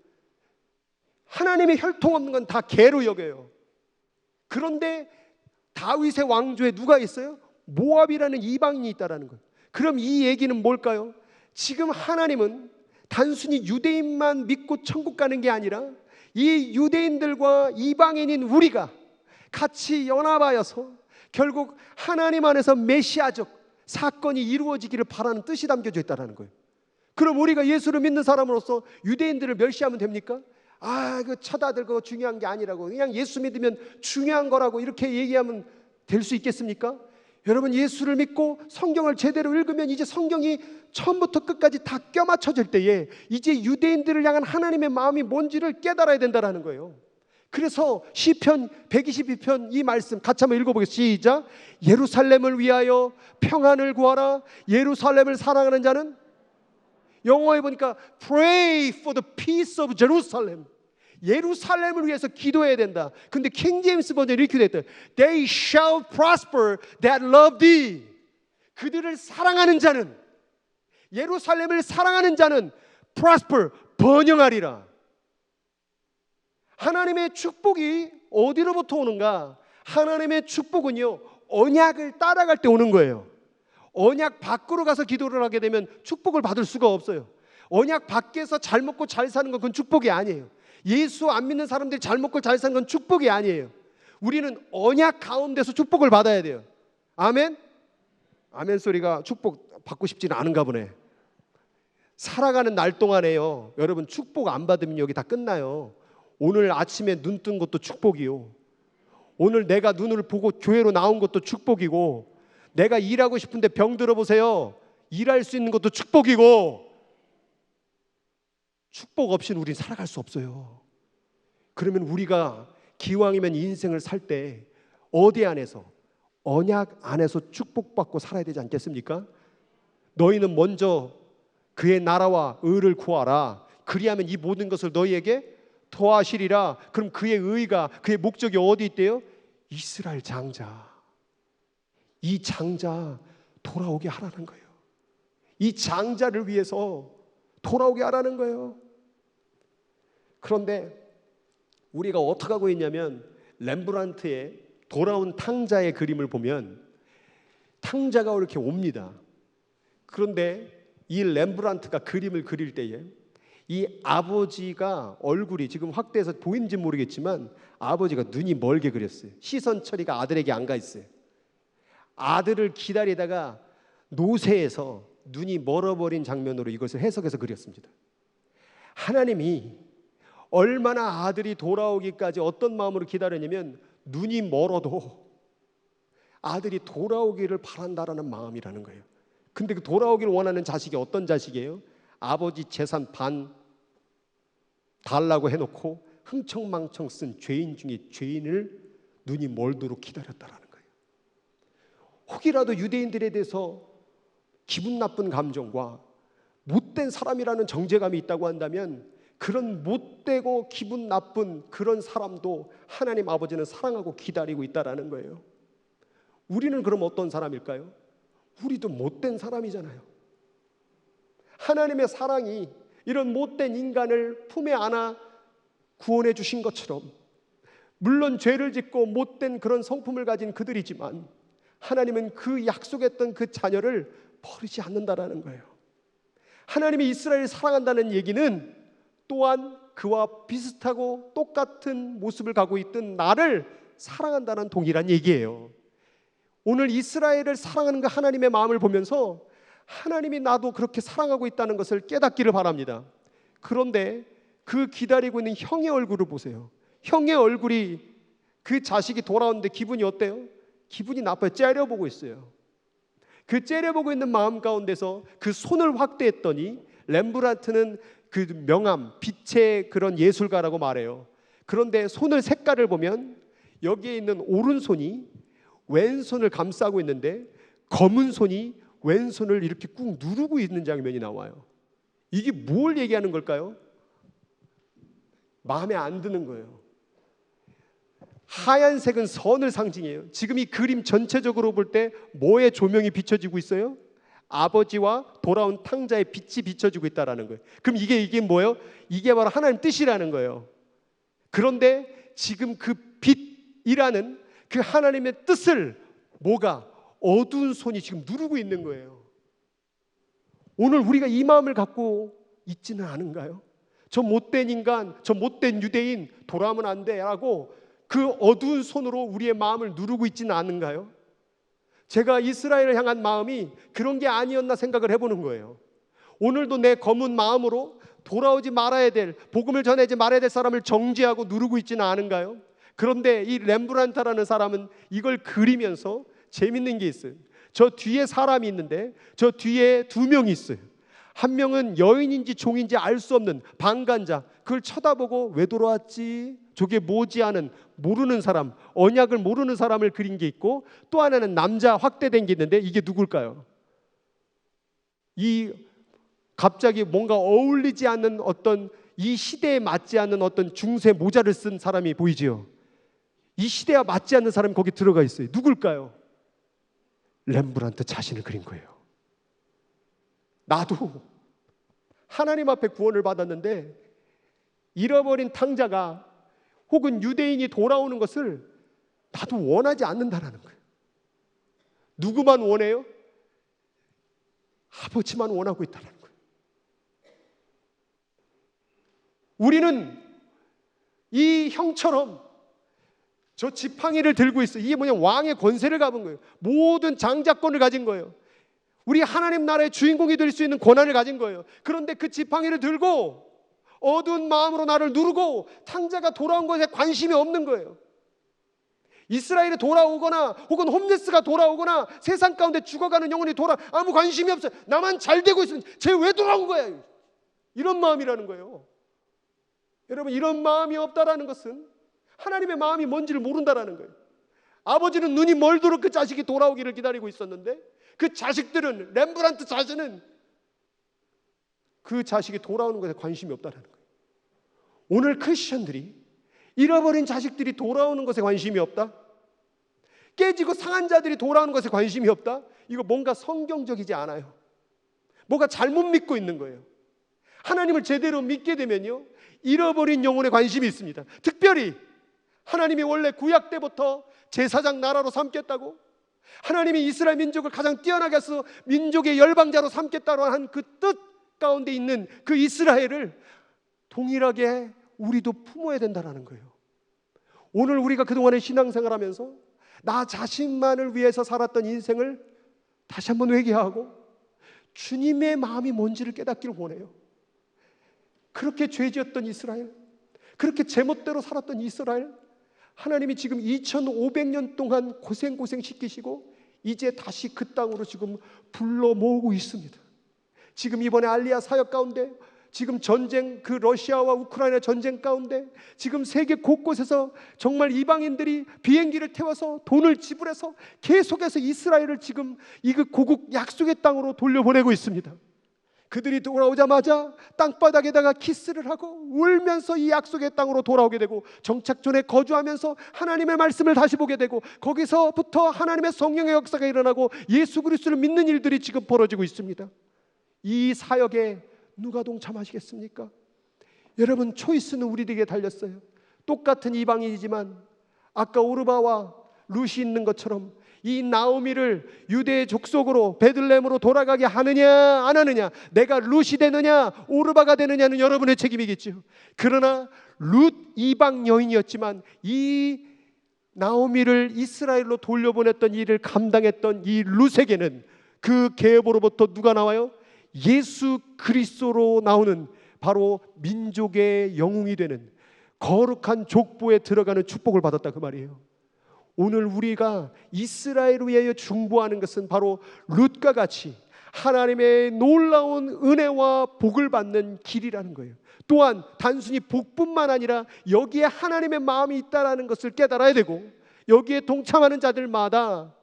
하나님의 혈통 없는 건 다 개로 여겨요. 그런데 다윗의 왕조에 누가 있어요? 모압이라는 이방인이 있다라는 거예요. 그럼 이 얘기는 뭘까요? 지금 하나님은 단순히 유대인만 믿고 천국 가는 게 아니라 이 유대인들과 이방인인 우리가 같이 연합하여서 결국 하나님 안에서 메시아적 사건이 이루어지기를 바라는 뜻이 담겨져 있다는 거예요. 그럼 우리가 예수를 믿는 사람으로서 유대인들을 멸시하면 됩니까? 그 처다들 그거 중요한 게 아니라고, 그냥 예수 믿으면 중요한 거라고 이렇게 얘기하면 될 수 있겠습니까? 여러분, 예수를 믿고 성경을 제대로 읽으면 이제 성경이 처음부터 끝까지 다 껴맞춰질 때에 이제 유대인들을 향한 하나님의 마음이 뭔지를 깨달아야 된다는 거예요. 그래서 시편 122편 이 말씀 같이 한번 읽어보겠습니다. 시작. 예루살렘을 위하여 평안을 구하라. 예루살렘을 사랑하는 자는, 영어에 보니까 Pray for the peace of Jerusalem. 예루살렘을 위해서 기도해야 된다. 근데 킹 제임스 버전이 이렇게 됐대. They shall prosper that love thee. 그들을 사랑하는 자는, 예루살렘을 사랑하는 자는 prosper, 번영하리라. 하나님의 축복이 어디로부터 오는가? 하나님의 축복은요, 언약을 따라갈 때 오는 거예요. 언약 밖으로 가서 기도를 하게 되면 축복을 받을 수가 없어요. 언약 밖에서 잘 먹고 잘 사는 건 그건 축복이 아니에요. 예수 안 믿는 사람들이 잘 먹고 잘 사는 건 축복이 아니에요. 우리는 언약 가운데서 축복을 받아야 돼요. 아멘? 아멘 소리가 축복 받고 싶지는 않은가 보네. 살아가는 날 동안에요, 여러분, 축복 안 받으면 여기 다 끝나요. 오늘 아침에 눈 뜬 것도 축복이요. 오늘 내가 눈을 보고 교회로 나온 것도 축복이고, 내가 일하고 싶은데 병 들어보세요. 일할 수 있는 것도 축복이고, 축복 없이는 우리는 살아갈 수 없어요. 그러면 우리가 기왕이면 인생을 살 때 어디 안에서? 언약 안에서 축복받고 살아야 되지 않겠습니까? 너희는 먼저 그의 나라와 의를 구하라. 그리하면 이 모든 것을 너희에게 더하시리라. 그럼 그의 의가, 그의 목적이 어디 있대요? 이스라엘 장자. 이 장자 돌아오게 하라는 거예요. 이 장자를 위해서 돌아오게 하라는 거예요. 그런데 우리가 어떻게 하고 있냐면, 렘브란트의 돌아온 탕자의 그림을 보면 탕자가 이렇게 옵니다. 그런데 이 렘브란트가 그림을 그릴 때에 이 아버지가 얼굴이 지금 확대해서 보이는지 모르겠지만 아버지가 눈이 멀게 그렸어요. 시선 처리가 아들에게 안 가 있어요. 아들을 기다리다가 노새에서 눈이 멀어버린 장면으로 이것을 해석해서 그렸습니다. 하나님이 얼마나 아들이 돌아오기까지 어떤 마음으로 기다렸냐면, 눈이 멀어도 아들이 돌아오기를 바란다라는 마음이라는 거예요. 근데 그 돌아오기를 원하는 자식이 어떤 자식이에요? 아버지 재산 반 달라고 해놓고 흥청망청 쓴 죄인 중에 죄인을 눈이 멀도록 기다렸다라는 거예요. 혹이라도 유대인들에 대해서 기분 나쁜 감정과 못된 사람이라는 정죄감이 있다고 한다면, 그런 못되고 기분 나쁜 그런 사람도 하나님 아버지는 사랑하고 기다리고 있다라는 거예요. 우리는 그럼 어떤 사람일까요? 우리도 못된 사람이잖아요. 하나님의 사랑이 이런 못된 인간을 품에 안아 구원해 주신 것처럼, 물론 죄를 짓고 못된 그런 성품을 가진 그들이지만 하나님은 그 약속했던 그 자녀를 버리지 않는다라는 거예요. 하나님이 이스라엘을 사랑한다는 얘기는 또한 그와 비슷하고 똑같은 모습을 가고 있던 나를 사랑한다는 동일한 얘기예요. 오늘 이스라엘을 사랑하는 그 하나님의 마음을 보면서 하나님이 나도 그렇게 사랑하고 있다는 것을 깨닫기를 바랍니다. 그런데 그 기다리고 있는 형의 얼굴을 보세요. 형의 얼굴이, 그 자식이 돌아오는데 기분이 어때요? 기분이 나빠요. 째려보고 있어요. 그 째려보고 있는 마음 가운데서 그 손을 확대했더니, 렘브란트는 그 명암, 빛의 그런 예술가라고 말해요. 그런데 손을 색깔을 보면 여기에 있는 오른손이 왼손을 감싸고 있는데 검은 손이 왼손을 이렇게 꾹 누르고 있는 장면이 나와요. 이게 뭘 얘기하는 걸까요? 마음에 안 드는 거예요. 하얀색은 선을 상징해요. 지금 이 그림 전체적으로 볼 때 뭐의 조명이 비춰지고 있어요? 아버지와 돌아온 탕자의 빛이 비춰지고 있다라는 거예요. 그럼 이게 뭐예요? 이게 바로 하나님 뜻이라는 거예요. 그런데 지금 그 빛이라는 그 하나님의 뜻을 뭐가? 어두운 손이 지금 누르고 있는 거예요. 오늘 우리가 이 마음을 갖고 있지는 않은가요? 저 못된 인간, 저 못된 유대인 돌아오면 안 돼 라고 그 어두운 손으로 우리의 마음을 누르고 있지는 않은가요? 제가 이스라엘을 향한 마음이 그런 게 아니었나 생각을 해보는 거예요. 오늘도 내 검은 마음으로 돌아오지 말아야 될, 복음을 전하지 말아야 될 사람을 정죄하고 누르고 있지는 않은가요? 그런데 이 렘브란트라는 사람은 이걸 그리면서 재밌는 게 있어요. 저 뒤에 사람이 있는데 저 뒤에 두 명이 있어요. 한 명은 여인인지 종인지 알 수 없는 방관자, 그걸 쳐다보고 왜 돌아왔지? 저게 뭐지 하는 모르는 사람, 언약을 모르는 사람을 그린 게 있고, 또 하나는 남자 확대된 게 있는데 이게 누굴까요? 이 갑자기 뭔가 어울리지 않는 어떤, 이 시대에 맞지 않는 어떤 중세 모자를 쓴 사람이 보이지요. 이 시대와 맞지 않는 사람이 거기 들어가 있어요. 누굴까요? 렘브란트 자신을 그린 거예요. 나도 하나님 앞에 구원을 받았는데 잃어버린 탕자가 혹은 유대인이 돌아오는 것을 나도 원하지 않는다라는 거예요. 누구만 원해요? 아버지만 원하고 있다는 거예요. 우리는 이 형처럼 저 지팡이를 들고 있어요. 이게 뭐냐, 왕의 권세를 가진 거예요. 모든 장자권을 가진 거예요. 우리 하나님 나라의 주인공이 될 수 있는 권한을 가진 거예요. 그런데 그 지팡이를 들고 어두운 마음으로 나를 누르고 탕자가 돌아온 것에 관심이 없는 거예요. 이스라엘이 돌아오거나 혹은 홈레스가 돌아오거나 세상 가운데 죽어가는 영혼이 아무 관심이 없어요. 나만 잘 되고 있으면 쟤 왜 돌아온 거야? 이런 마음이라는 거예요. 여러분, 이런 마음이 없다라는 것은 하나님의 마음이 뭔지를 모른다라는 거예요. 아버지는 눈이 멀도록 그 자식이 돌아오기를 기다리고 있었는데, 그 자식들은, 렘브란트 자신은 그 자식이 돌아오는 것에 관심이 없다는 거예요. 오늘 크리스천들이 잃어버린 자식들이 돌아오는 것에 관심이 없다? 깨지고 상한 자들이 돌아오는 것에 관심이 없다? 이거 뭔가 성경적이지 않아요. 뭔가 잘못 믿고 있는 거예요. 하나님을 제대로 믿게 되면요, 잃어버린 영혼에 관심이 있습니다. 특별히 하나님이 원래 구약 때부터 제사장 나라로 삼겠다고, 하나님이 이스라엘 민족을 가장 뛰어나게 해서 민족의 열방자로 삼겠다고 한 그 뜻 가운데 있는 그 이스라엘을 동일하게 우리도 품어야 된다는 거예요. 오늘 우리가 그동안의 신앙생활하면서 나 자신만을 위해서 살았던 인생을 다시 한번 회개하고 주님의 마음이 뭔지를 깨닫기를 원해요. 그렇게 죄지었던 이스라엘, 그렇게 제멋대로 살았던 이스라엘, 하나님이 지금 2500년 동안 고생 시키시고 이제 다시 그 땅으로 지금 불러 모으고 있습니다. 지금 이번에 알리아 사역 가운데, 지금 전쟁, 그 러시아와 우크라이나 전쟁 가운데 지금 세계 곳곳에서 정말 이방인들이 비행기를 태워서 돈을 지불해서 계속해서 이스라엘을 지금 이 그 고국 약속의 땅으로 돌려보내고 있습니다. 그들이 돌아오자마자 땅바닥에다가 키스를 하고 울면서 이 약속의 땅으로 돌아오게 되고, 정착존에 거주하면서 하나님의 말씀을 다시 보게 되고, 거기서부터 하나님의 성령의 역사가 일어나고 예수 그리스도를 믿는 일들이 지금 벌어지고 있습니다. 이 사역에 누가 동참하시겠습니까? 여러분, 초이스는 우리에게 달렸어요. 똑같은 이방인이지만 아까 오르바와 룻이 있는 것처럼 이 나오미를 유대의 족속으로 베들레헴으로 돌아가게 하느냐 안 하느냐, 내가 룻이 되느냐 오르바가 되느냐는 여러분의 책임이겠죠. 그러나 룻 이방 여인이었지만 이 나오미를 이스라엘로 돌려보냈던 일을 감당했던 이 룻에게는 그 계보로부터 누가 나와요? 예수 그리스도로 나오는 바로 민족의 영웅이 되는 거룩한 족보에 들어가는 축복을 받았다, 그 말이에요. 오늘 우리가 이스라엘을 위하여 중보하는 것은 바로 룻과 같이 하나님의 놀라운 은혜와 복을 받는 길이라는 거예요. 또한 단순히 복뿐만 아니라 여기에 하나님의 마음이 있다는 것을 깨달아야 되고, 여기에 동참하는 자들마다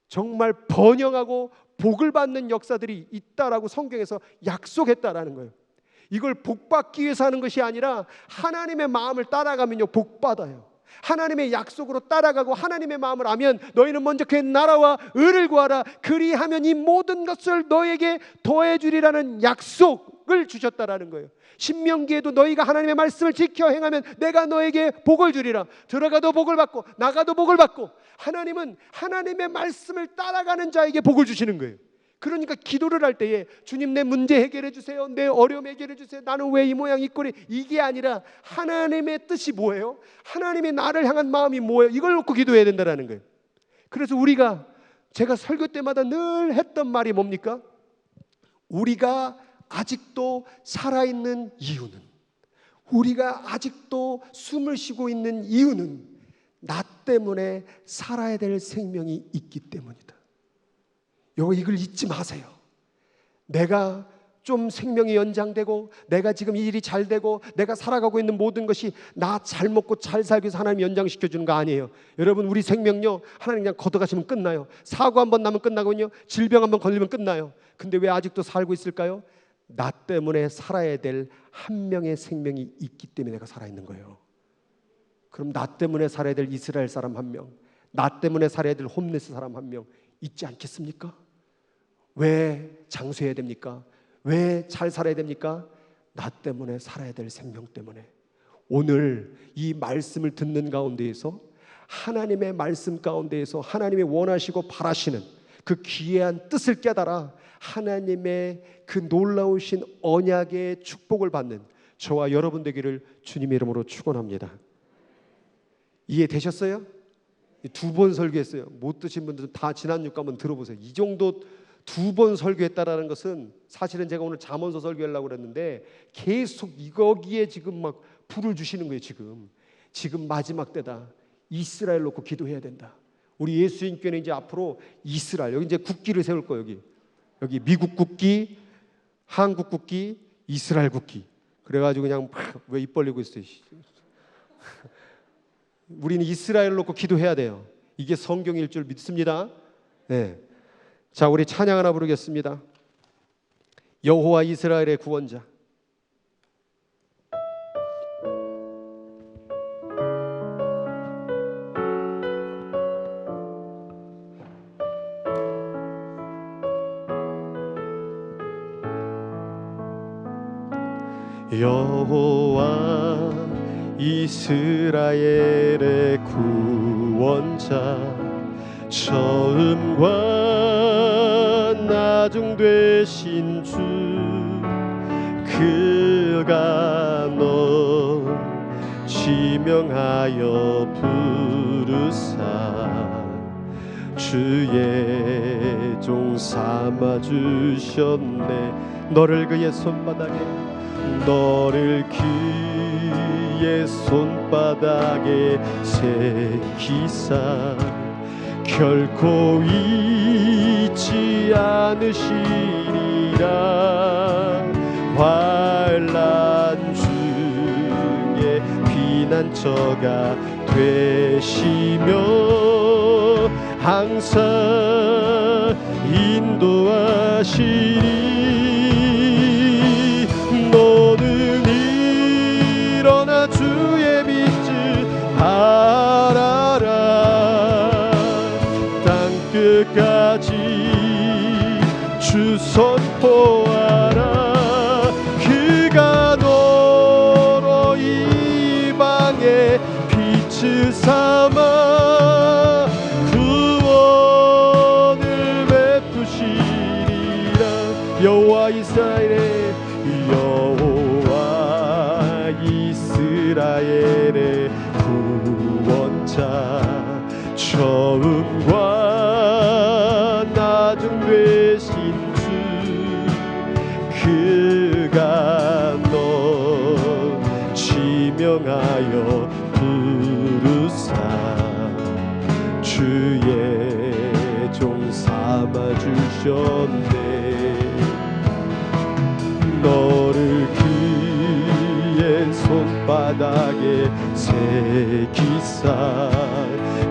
정말 번영하고 복을 받는 역사들이 있다라고 성경에서 약속했다라는 거예요. 이걸 복받기 위해서 하는 것이 아니라 하나님의 마음을 따라가면요 복 받아요. 하나님의 약속으로 따라가고 하나님의 마음을 아면 너희는 먼저 그의 나라와 의를 구하라, 그리하면 이 모든 것을 너에게 더해 주리라는 약속을 주셨다라는 거예요. 신명기에도 너희가 하나님의 말씀을 지켜 행하면 내가 너에게 복을 주리라. 들어가도 복을 받고 나가도 복을 받고, 하나님은 하나님의 말씀을 따라가는 자에게 복을 주시는 거예요. 그러니까 기도를 할 때에 주님 내 문제 해결해 주세요, 내 어려움 해결해 주세요, 나는 왜 이 모양 이 꼴이, 이게 아니라 하나님의 뜻이 뭐예요? 하나님이 나를 향한 마음이 뭐예요? 이걸 놓고 기도해야 된다는 거예요. 그래서 제가 설교 때마다 늘 했던 말이 뭡니까? 우리가 아직도 살아있는 이유는, 우리가 아직도 숨을 쉬고 있는 이유는 나 때문에 살아야 될 생명이 있기 때문이다. 이걸 잊지 마세요. 내가 좀 생명이 연장되고 내가 지금 이 일이 잘 되고 내가 살아가고 있는 모든 것이 나 잘 먹고 잘 살기 위해서 하나님이 연장시켜 주는 거 아니에요. 여러분, 우리 생명요, 하나님 그냥 걷어가시면 끝나요. 사고 한번 나면 끝나거든요. 질병 한번 걸리면 끝나요. 근데 왜 아직도 살고 있을까요? 나 때문에 살아야 될 한 명의 생명이 있기 때문에 내가 살아있는 거예요. 그럼 나 때문에 살아야 될 이스라엘 사람 한 명, 나 때문에 살아야 될 홈리스 사람 한 명 있지 않겠습니까? 왜 장수해야 됩니까? 왜 잘 살아야 됩니까? 나 때문에 살아야 될 생명 때문에. 오늘 이 말씀을 듣는 가운데에서 하나님의 말씀 가운데에서 하나님이 원하시고 바라시는 그 귀한 뜻을 깨달아 하나님의 그 놀라우신 언약의 축복을 받는 저와 여러분 되기를 주님의 이름으로 축원합니다. 이해되셨어요? 2번 설교했어요. 못 드신 분들은 다 지난 주가 한번 들어보세요. 이 정도 2번 설교했다라는 것은 사실은 제가 오늘 잠언서 설교하려고 그랬는데 계속 이거기에 지금 막 불을 주시는 거예요. 지금 마지막 때다. 이스라엘 놓고 기도해야 된다. 우리 예수님께는 이제 앞으로 이스라엘, 여기 이제 국기를 세울 거예요. 여기 미국 국기, 한국 국기, 이스라엘 국기. 그래가지고 그냥 왜 입 벌리고 있어요. 우리는 이스라엘 놓고 기도해야 돼요. 이게 성경일 줄 믿습니다. 네. 자, 우리 찬양 하나 부르겠습니다. 여호와 이스라엘의 구원자. 여호와 이스라엘의 구원자, 처음과 나중 되신 주, 그가 너 지명하여 부르사 주의 종 삼아 주셨네. 너를 그의 손바닥에, 너를 그의 손바닥에 새기사 결코 잊지 않으시리라. 환난 중에 피난처가 되시며 항상 인도하시리. 너는 일어나 주의 빛을 발하라. 땅끝까지 주 선포하라. 그가 너로 이방에 빛을 삼아 구원을 베푸시리라. 여호와 이스라엘의 구원자, 처음과 나중 되신 주, 그가 너 지명하여 부르사 주의 종 삼아 주셨네. 너를 그의 손바닥에 새기사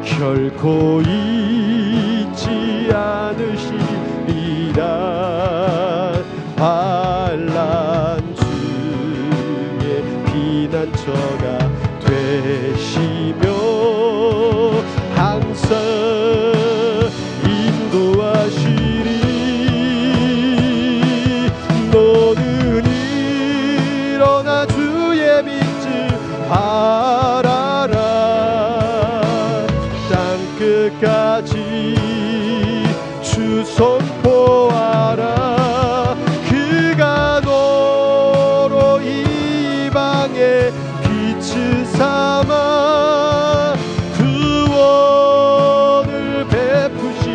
결코 잊지 않으시리라. 환난 중에 피난처가 되시며 항상 인도하시리. 너는 일어나 주의 빛을 발하라. 땅끝까지 주 선포하라. 그가 너로 이방에 빛을 삼아 구원을 베푸시.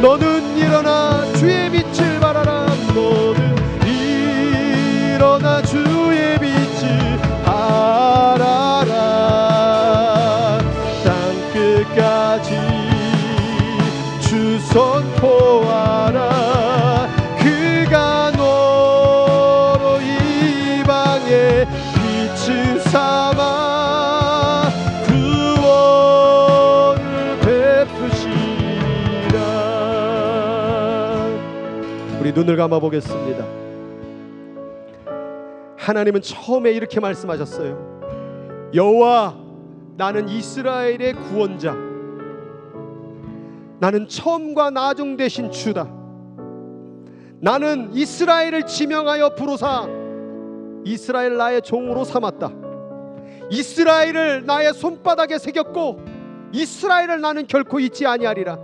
너는 일어나 주의 빛을 발하라. 너는 일어나 주의 빛을 발하라. 땅끝까지 주 주 선포하라. 그가 너로 이방에 빛을 삼아 구원을 베푸시리라. 우리 눈을 감아 보겠습니다. 하나님은 처음에 이렇게 말씀하셨어요. 여호와, 나는 이스라엘의 구원자, 나는 처음과 나중 되신 주다. 나는 이스라엘을 지명하여 부르사 이스라엘 나의 종으로 삼았다. 이스라엘을 나의 손바닥에 새겼고 이스라엘을 나는 결코 잊지 아니하리라.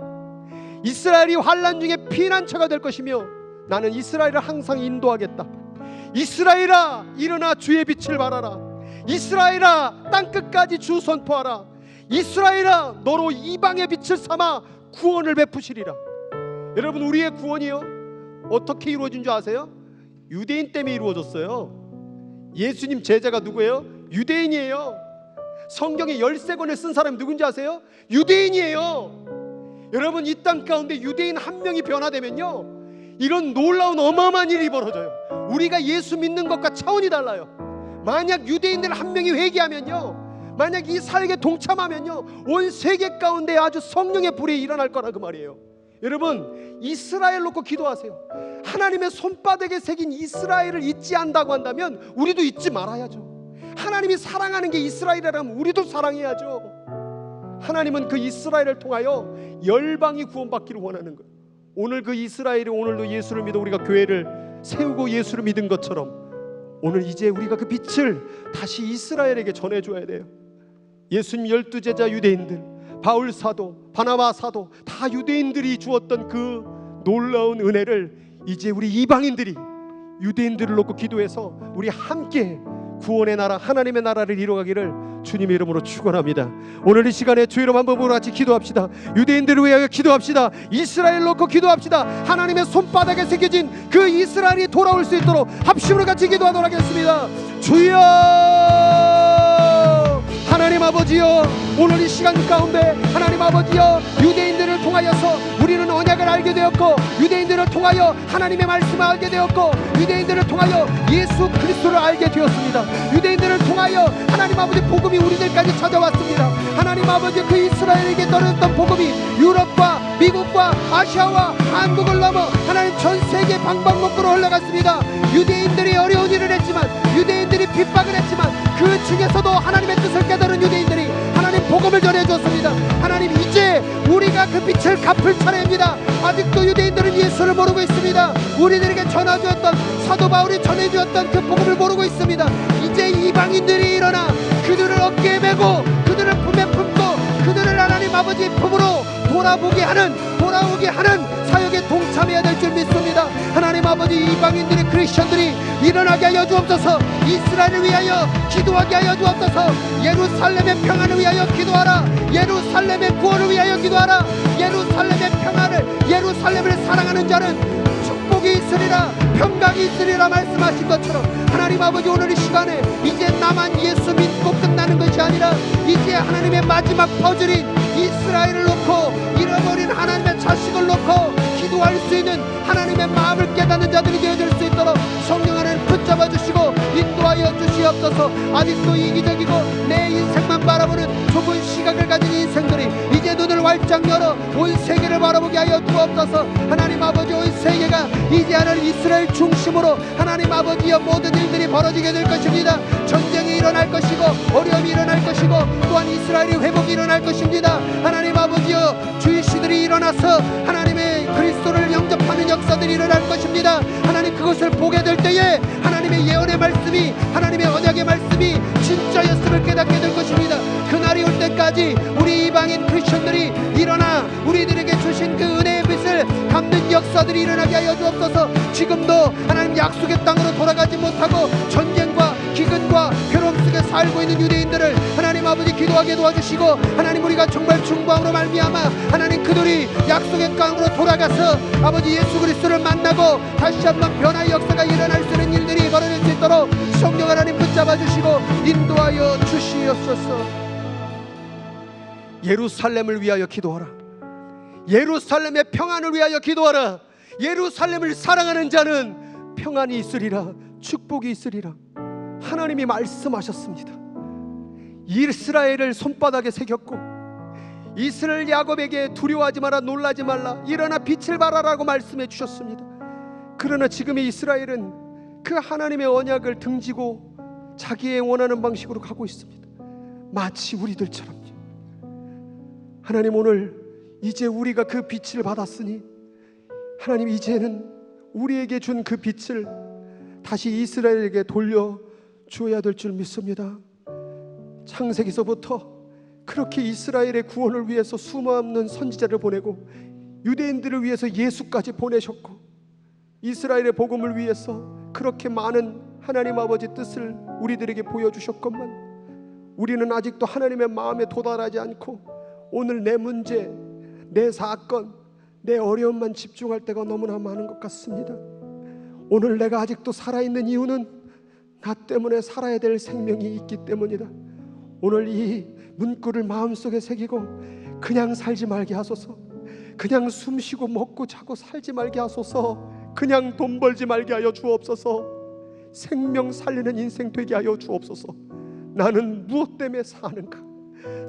이스라엘이 환난 중에 피난처가 될 것이며 나는 이스라엘을 항상 인도하겠다. 이스라엘아, 일어나 주의 빛을 발하라. 이스라엘아, 땅끝까지 주 선포하라. 이스라엘아, 너로 이방의 빛을 삼아 구원을 베푸시리라. 여러분, 우리의 구원이요, 어떻게 이루어진 줄 아세요? 유대인 때문에 이루어졌어요. 예수님 제자가 누구예요? 유대인이에요. 성경에 13권을 쓴 사람이 누군지 아세요? 유대인이에요. 여러분, 이 땅 가운데 유대인 한 명이 변화되면요, 이런 놀라운 어마어마한 일이 벌어져요. 우리가 예수 믿는 것과 차원이 달라요. 만약 유대인들 한 명이 회개하면요, 만약 이 사역에 동참하면요, 온 세계 가운데 아주 성령의 불이 일어날 거라 그 말이에요. 여러분, 이스라엘 놓고 기도하세요. 하나님의 손바닥에 새긴 이스라엘을 잊지 않는다고 한다면 우리도 잊지 말아야죠. 하나님이 사랑하는 게 이스라엘이라면 우리도 사랑해야죠. 하나님은 그 이스라엘을 통하여 열방이 구원받기를 원하는 거예요. 오늘 그 이스라엘이 오늘도 예수를 믿어 우리가 교회를 세우고 예수를 믿은 것처럼 오늘 이제 우리가 그 빛을 다시 이스라엘에게 전해줘야 돼요. 예수님 12제자 유대인들, 바울 사도, 바나바 사도 다 유대인들이 주었던 그 놀라운 은혜를 이제 우리 이방인들이 유대인들을 놓고 기도해서 우리 함께 구원의 나라, 하나님의 나라를 이루어가기를 주님의 이름으로 축원합니다. 오늘 이 시간에 주 이름 한번 보고 같이 기도합시다. 유대인들을 위하여 기도합시다. 이스라엘 놓고 기도합시다. 하나님의 손바닥에 새겨진 그 이스라엘이 돌아올 수 있도록 합심으로 같이 기도하도록 하겠습니다. 주여, 하나님 아버지여, 오늘 이 시간 가운데 하나님 아버지여, 유대인들을 통하여서 우리는 언약을 알게 되었고, 유대인들을 통하여 하나님의 말씀을 알게 되었고, 유대인들을 통하여 예수 그리스도를 알게 되었습니다. 유대인들을 통하여 하나님 아버지 복음이 우리들까지 찾아왔습니다. 하나님 아버지, 그 이스라엘에게 떨어졌던 복음이 유럽과 미국과 아시아와 한국을 넘어 하나님 전 세계 방방곡곡으로 흘러갔습니다. 유대인들이 어려운 일을 했지만, 유대인들이 핍박을 했지만, 그 중에서도 하나님의 뜻을 깨달은 유대인들이 하나님 복음을 전해주었습니다. 하나님, 이제 우리가 그 빛을 갚을 차례입니다. 아직도 유대인들은 예수를 모르고 있습니다. 우리들에게 전해주었던, 사도 바울이 전해주었던 그 복음을 모르고 있습니다. 이제 이방인들이 일어나 그들을 어깨에 메고 그들을 품에 품고 그들을 하나님 아버지 품으로 돌아오게 하는 사역에 동참해야 될 줄 믿습니다. 하나님 아버지, 이방인들이, 크리스천들이 일어나게 하여 주옵소서. 이스라엘을 위하여 기도하게 하여 주옵소서. 예루살렘의 평안을 위하여 기도하라. 예루살렘의 구원을 위하여 기도하라. 예루살렘의 평안을, 예루살렘을 사랑하는 자는 축복이 있으리라, 평강이 있으리라 말씀하신 것처럼 하나님 아버지, 오늘 이 시간에 이제 나만 예수 믿고 끝나는 것이 아니라 이제 하나님의 마지막 퍼즐인 이스라엘을 놓고, 잃어버린 하나님의 자식을 놓고 기도할 수 있는 하나님의 마음을 깨닫는 자들이 되어질 수 있도록 성령 하나님 붙잡아 주시고 인도하여 주시옵소서. 아직도 이기적이고 내 인생만 바라보는 좁은 시각을 가진 인생들이 이제 눈을 활짝 열어 온 세계를 바라보게 하여 주옵소서. 하나님 아버지, 온 세계가 이제 하나님 이스라엘 중심으로 하나님 아버지여 모든 일들이 벌어지게 될 것입니다. 전쟁이 일어날 것이고 어려움이 일어날 것이고 또한 이스라엘의 회복이 일어날 것입니다. 하나님 아버지여, 주의 시들이 일어나서 하나님의 그리스도를 영접하는 역사들이 일어날 것입니다. 하나님, 그것을 보게 될 때에 하나님의 예언의 말씀이, 하나님의 언약의 말씀이 진짜였음을 깨닫게 될 것입니다. 그날이 올 때까지 우리 이방인 크리스천들이 일어나 우리들에게 주신 그 은혜의 빛을 갚는 역사들이 일어나게 하여 주옵소서. 지금도 하나님 약속의 땅으로 돌아가지 못하고 전쟁과 기근과 괴로움 속에 살고 있는 유대인들을 하나님 아버지 기도하게 도와주시고, 하나님 우리가 정말 중보함으로 말미암아 하나님 그들이 약속의 땅으로 돌아가서 아버지 예수 그리스도를 만나고 다시 한번 변화의 역사가 일어날 수 있는 일들이 벌어질 수 있도록 성령 하나님 붙잡아 주시고 인도하여 주시옵소서. 예루살렘을 위하여 기도하라. 예루살렘의 평안을 위하여 기도하라. 예루살렘을 사랑하는 자는 평안이 있으리라, 축복이 있으리라. 하나님이 말씀하셨습니다. 이스라엘을 손바닥에 새겼고 이스라엘 야곱에게 두려워하지 마라, 놀라지 말라, 일어나 빛을 발하라고 말씀해 주셨습니다. 그러나 지금의 이스라엘은 그 하나님의 언약을 등지고 자기의 원하는 방식으로 가고 있습니다. 마치 우리들처럼요. 하나님, 오늘 이제 우리가 그 빛을 받았으니 하나님, 이제는 우리에게 준 그 빛을 다시 이스라엘에게 돌려줘야 될 줄 믿습니다. 창세기서부터 그렇게 이스라엘의 구원을 위해서 수많은 선지자를 보내고 유대인들을 위해서 예수까지 보내셨고 이스라엘의 복음을 위해서 그렇게 많은 하나님 아버지 뜻을 우리들에게 보여주셨건만 우리는 아직도 하나님의 마음에 도달하지 않고 오늘 내 문제, 내 사건, 내 어려움만 집중할 때가 너무나 많은 것 같습니다. 오늘 내가 아직도 살아있는 이유는 나 때문에 살아야 될 생명이 있기 때문이다. 오늘 이 문구를 마음속에 새기고 그냥 살지 말게 하소서. 그냥 숨쉬고 먹고 자고 살지 말게 하소서. 그냥 돈 벌지 말게 하여 주옵소서. 생명 살리는 인생 되게 하여 주옵소서. 나는 무엇 때문에 사는가?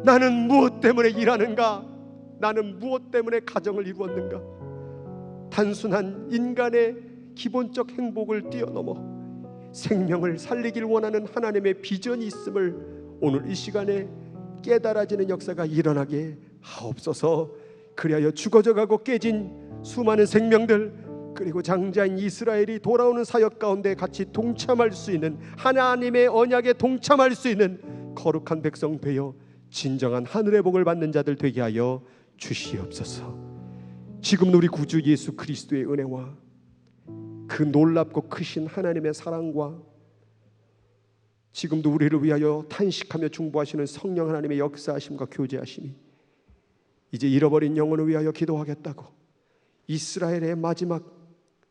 나는 무엇 때문에 일하는가? 나는 무엇 때문에 가정을 이루었는가? 단순한 인간의 기본적 행복을 뛰어넘어 생명을 살리길 원하는 하나님의 비전이 있음을 오늘 이 시간에 깨달아지는 역사가 일어나게 하옵소서. 그리하여 죽어져가고 깨진 수많은 생명들, 그리고 장자인 이스라엘이 돌아오는 사역 가운데 같이 동참할 수 있는, 하나님의 언약에 동참할 수 있는 거룩한 백성 되어 진정한 하늘의 복을 받는 자들 되게 하여 주시옵소서. 지금도 우리 구주 예수 그리스도의 은혜와 그 놀랍고 크신 하나님의 사랑과 지금도 우리를 위하여 탄식하며 중보하시는 성령 하나님의 역사하심과 교제하심이 이제 잃어버린 영혼을 위하여 기도하겠다고, 이스라엘의 마지막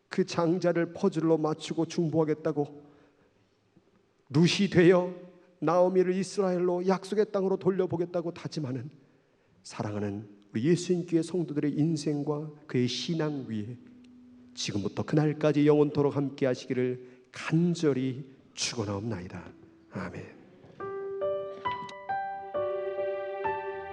그 장자를 퍼즐로 맞추고 중보하겠다고, 룻이 되어 나오미를 이스라엘로 약속의 땅으로 돌려보겠다고 다짐하는 사랑하는 우리 예수님교회 성도들의 인생과 그의 신앙 위에 지금부터 그날까지 영원토록 함께 하시기를 간절히 축원하옵나이다. 아멘.